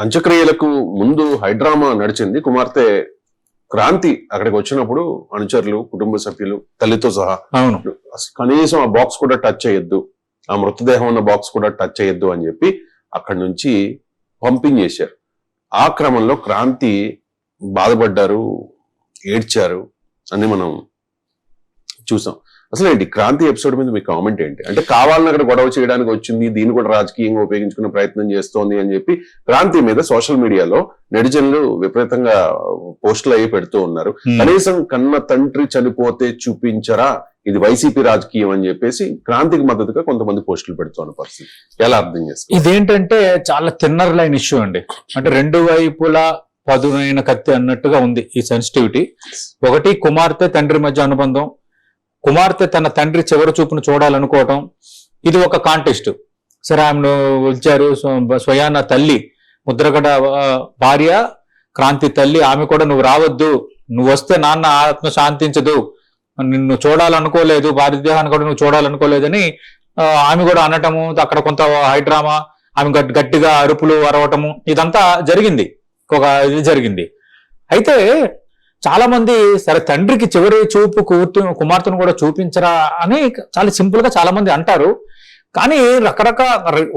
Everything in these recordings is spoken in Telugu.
అంత్యక్రియలకు ముందు హైడ్రామా నడిచింది. కుమార్తె క్రాంతి అక్కడికి వచ్చినప్పుడు అనుచరులు, కుటుంబ సభ్యులు, తల్లితో సహా కనీసం ఆ బాక్స్ కూడా టచ్ చేయొద్దు, ఆ మృతదేహం ఉన్న బాక్స్ కూడా టచ్ చేయొద్దు అని చెప్పి అక్కడి నుంచి పంపించేశారు. ఆ క్రమంలో క్రాంతి బాధపడ్డారు, ఏడ్చారు అని మనం చూసాం. అసలు ఏంటి క్రాంతి ఎపిసోడ్ మీద మీ కామెంట్ ఏంటి? అంటే కావాలని అక్కడ గొడవ చేయడానికి వచ్చింది, దీన్ని కూడా రాజకీయంగా ఉపయోగించుకునే ప్రయత్నం చేస్తోంది అని చెప్పి క్రాంతి మీద సోషల్ మీడియాలో నెటిజన్లు విపరీతంగా పోస్టులు అయ్యి పెడుతూ ఉన్నారు. కనీసం కన్న తండ్రి చనిపోతే చూపించరా, ఇది వైసీపీ రాజకీయం అని చెప్పేసి క్రాంతికి మద్దతుగా కొంతమంది పోస్టులు పెడుతున్న పరిస్థితి ఎలా అర్థం చేస్తారు? ఇదేంటంటే చాలా థిన్నర్ లైన్ ఇష్యూ అండి. అంటే రెండు వైపులా పదునైన కత్తి అన్నట్టుగా ఉంది ఈ సెన్సిటివిటీ. ఒకటి కుమార్తె తండ్రి మధ్య అనుబంధం, కుమార్తె తన తండ్రి చివరి చూపును చూడాలనుకోవటం, ఇది ఒక కాంటెస్ట్. సరే ఆమెను వచ్చారు, స్వయాన తల్లి ముద్రగడ భార్య క్రాంతి తల్లి, ఆమె కూడా నువ్వు రావద్దు, నువ్వు వస్తే నాన్న ఆత్మ శాంతించదు, నిన్ను చూడాలనుకోలేదు, భారతదేశాన్ని కూడా నువ్వు చూడాలనుకోలేదని ఆమె కూడా అనటము, అక్కడ కొంత హైడ్రామా, ఆమె గట్టిగా అరుపులు అరవటము, ఇదంతా జరిగింది. ఇది జరిగింది. అయితే చాలా మంది సరే తండ్రికి చివరి చూపు కుమార్తెను కూడా చూపించరా అని చాలా సింపుల్ గా చాలా మంది అంటారు. కానీ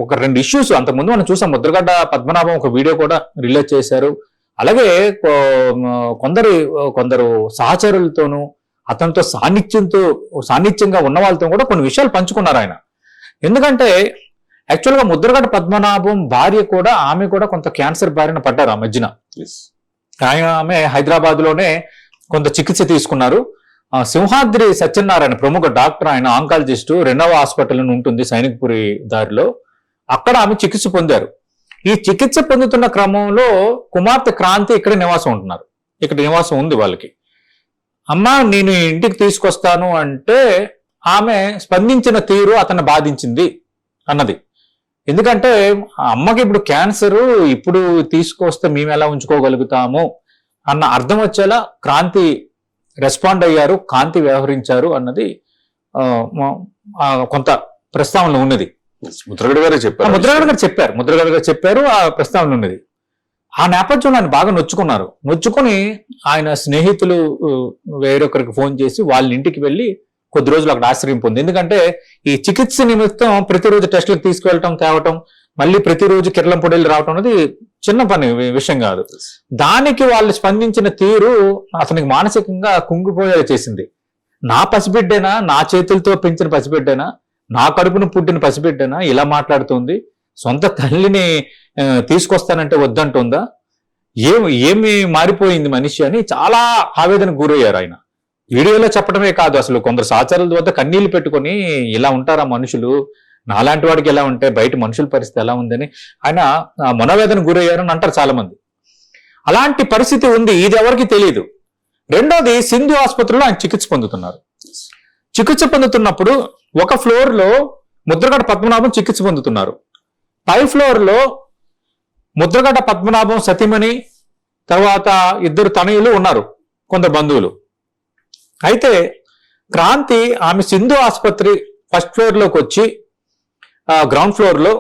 ఒక రెండు ఇష్యూస్ అంతకుముందు మనం చూసాం. ముద్రగడ్డ పద్మనాభం ఒక వీడియో కూడా రిలీజ్ చేశారు. అలాగే కొందరు సహచరులతోనూ అతనితో సాన్నిధ్యంగా ఉన్న వాళ్ళతో కూడా కొన్ని విషయాలు పంచుకున్నారు ఆయన. ఎందుకంటే యాక్చువల్గా ముద్రగడ్డ పద్మనాభం భార్య కూడా, ఆమె కూడా కొంత క్యాన్సర్ బారిన పడ్డారు ఆ మధ్యన. ఆమె హైదరాబాద్ లోనే కొంత చికిత్స తీసుకున్నారు. సింహాద్రి సత్యనారాయణ ప్రముఖ డాక్టర్, ఆయన ఆంకాలజిస్టు, 2వ హాస్పిటల్ ఉంటుంది సైనిక్పురి దారిలో, అక్కడ ఆమె చికిత్స పొందారు. ఈ చికిత్స పొందుతున్న క్రమంలో కుమార్తె క్రాంతి ఇక్కడ నివాసం ఉంటున్నారు. ఇక్కడ నివాసం ఉంది వాళ్ళకి. అమ్మ నేను ఇంటికి తీసుకొస్తాను అంటే ఆమె స్పందించిన తీరు అతన్ని బాధించింది అన్నది. ఎందుకంటే అమ్మకి ఇప్పుడు క్యాన్సరు, ఇప్పుడు తీసుకొస్తే మేము ఎలా ఉంచుకోగలుగుతాము అన్న అర్థం వచ్చేలా క్రాంతి రెస్పాండ్ అయ్యారు, కాంతి వ్యవహరించారు అన్నది కొంత ప్రస్తావనలో ఉన్నది. ముద్రగడ గారు చెప్పారు, ఆ ప్రస్తావన ఉన్నది. ఆ నేపథ్యంలో ఆయన బాగా నొచ్చుకొని ఆయన స్నేహితులు వేరొకరికి ఫోన్ చేసి వాళ్ళ ఇంటికి వెళ్ళి కొద్ది రోజులు అక్కడ ఆశ్రయం పొంది. ఎందుకంటే ఈ చికిత్స నిమిత్తం ప్రతిరోజు టెస్టులకు తీసుకువెళ్ళటం, తేవటం, మళ్ళీ ప్రతిరోజు కిరళం పొడిలు రావటం అనేది చిన్న విషయం కాదు. దానికి వాళ్ళు స్పందించిన తీరు అతనికి మానసికంగా కుంగిపోయేలా చేసింది. నా పసిబిడ్డేనా, నా చేతులతో పెంచిన పసిబిడ్డేనా, నా కడుపును పుట్టిన పసిబిడ్డేనా ఇలా మాట్లాడుతుంది, సొంత తల్లిని తీసుకొస్తానంటే వద్దంటుందా, ఏమి మారిపోయింది మనిషి అని చాలా ఆవేదనకు గురయ్యారు ఆయన. వీడియోలో చెప్పడమే కాదు, అసలు కొందరు సహచరుల వద్ద కన్నీళ్లు పెట్టుకొని ఇలా ఉంటారా మనుషులు, నాలాంటి వాడికి ఎలా ఉంటే బయట మనుషుల పరిస్థితి ఎలా ఉందని ఆయన మనోవేదన గురయ్యారని అంటారు చాలా మంది. అలాంటి పరిస్థితి ఉంది, ఇది ఎవరికి తెలియదు. రెండోది, సింధు ఆసుపత్రిలో ఆయన చికిత్స పొందుతున్నారు. చికిత్స పొందుతున్నప్పుడు ఒక ఫ్లోర్ లో ముద్రగడ్డ పద్మనాభం చికిత్స పొందుతున్నారు. పై ఫ్లోర్ లో ముద్రగడ్డ పద్మనాభం సతీమణి, తర్వాత 2 తనయులు ఉన్నారు, కొందరు బంధువులు. అయితే క్రాంతి ఆమె సింధు ఆసుపత్రి ఫస్ట్ ఫ్లోర్ లోకి వచ్చి గ్రౌండ్ ఫ్లోర్ లో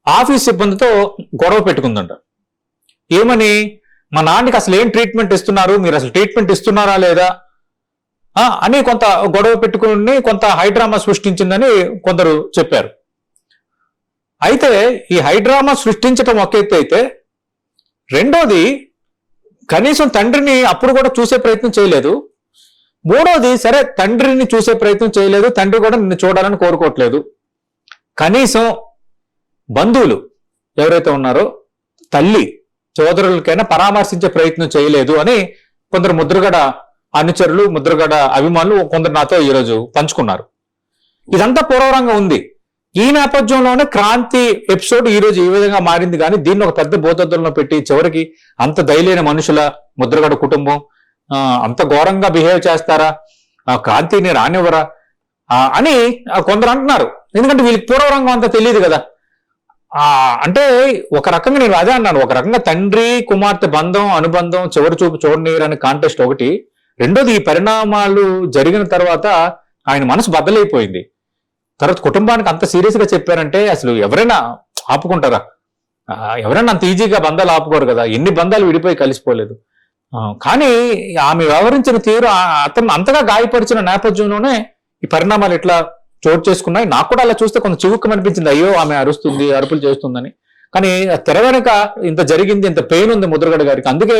ఆఫీస్ సిబ్బందితో గొడవ పెట్టుకుందంట. ఏమని, మా నాన్నకి అసలు ఏం ట్రీట్మెంట్ ఇస్తున్నారు, మీరు అసలు ట్రీట్మెంట్ ఇస్తున్నారా లేదా అని కొంత గొడవ పెట్టుకుని కొంత హైడ్రామా సృష్టించిందని కొందరు చెప్పారు. అయితే ఈ హైడ్రామా సృష్టించడం ఒక ఎత్తు అయితే, రెండోది కనీసం తండ్రిని అప్పుడు కూడా చూసే ప్రయత్నం చేయలేదు. మూడోది, సరే తండ్రిని చూసే ప్రయత్నం చేయలేదు, తండ్రి కూడా నిన్ను చూడాలని కోరుకోవట్లేదు, కనీసం బంధువులు ఎవరైతే ఉన్నారో తల్లి సోదరులకైనా పరామర్శించే ప్రయత్నం చేయలేదు అని కొందరు ముద్రగడ అనుచరులు, ముద్రగడ అభిమానులు కొందరు నాతో ఈరోజు పంచుకున్నారు. ఇదంతా పూర్వరంగా ఉంది. ఈ నేపథ్యంలోనే క్రాంతి ఎపిసోడ్ ఈ రోజు ఈ విధంగా మారింది. కానీ దీన్ని ఒక పెద్ద భూతద్దంలో పెట్టి చివరికి అంత దయలేని మనుషుల ముద్రగడ కుటుంబం అంత ఘోరంగా బిహేవ్ చేస్తారా, క్రాంతిని రానివ్వరా అని కొందరు అంటున్నారు. ఎందుకంటే వీళ్ళకి పూర్వరంగం అంతా తెలియదు కదా. అంటే ఒక రకంగా నేను అదే అన్నాను, ఒక రకంగా తండ్రి కుమార్తె బంధం, అనుబంధం, చివరి చూపు చూడనీయరని కాంటెస్ట్ ఒకటి. రెండోది, ఈ పరిణామాలు జరిగిన తర్వాత ఆయన మనసు బద్దలైపోయింది. తర్వాత కుటుంబానికి అంత సీరియస్ గా చెప్పారంటే అసలు ఎవరైనా ఆపుకుంటారా? ఎవరన్నా అంత ఈజీగా బంధాలు ఆపుకోరు కదా, ఎన్ని బంధాలు విడిపోయి కలిసిపోలేదు. కానీ ఆమె వ్యవహరించిన తీరు అతను అంతగా గాయపరిచిన నేపథ్యంలోనే ఈ పరిణామాలు ఇట్లా చోటు చేసుకున్నాయి. నాకు కూడా అలా చూస్తే కొంత చివుక్కం అనిపించింది, అయ్యో ఆమె అరుస్తుంది, అరుపులు చేస్తుందని. కానీ తెర వెనుక ఇంత జరిగింది, ఇంత పెయిన్ ఉంది ముద్రగడ గారికి. అందుకే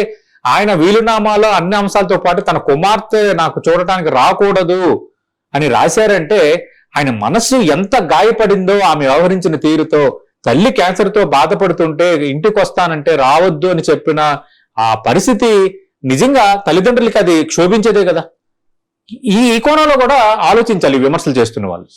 ఆయన వీలునామాలో అన్ని అంశాలతో పాటు తన కుమార్తె నాకు చూడటానికి రాకూడదు అని రాశారంటే ఆయన మనస్సు ఎంత గాయపడిందో ఆమె వ్యవహరించిన తీరుతో. తల్లి క్యాన్సర్తో బాధపడుతుంటే ఇంటికి వస్తానంటే రావద్దు అని చెప్పిన ఆ పరిస్థితి నిజంగా తల్లిదండ్రులకి అది క్షోభించేదే కదా. ఈ కోణంలో కూడా ఆలోచించాలి విమర్శలు చేస్తున్న వాళ్ళు.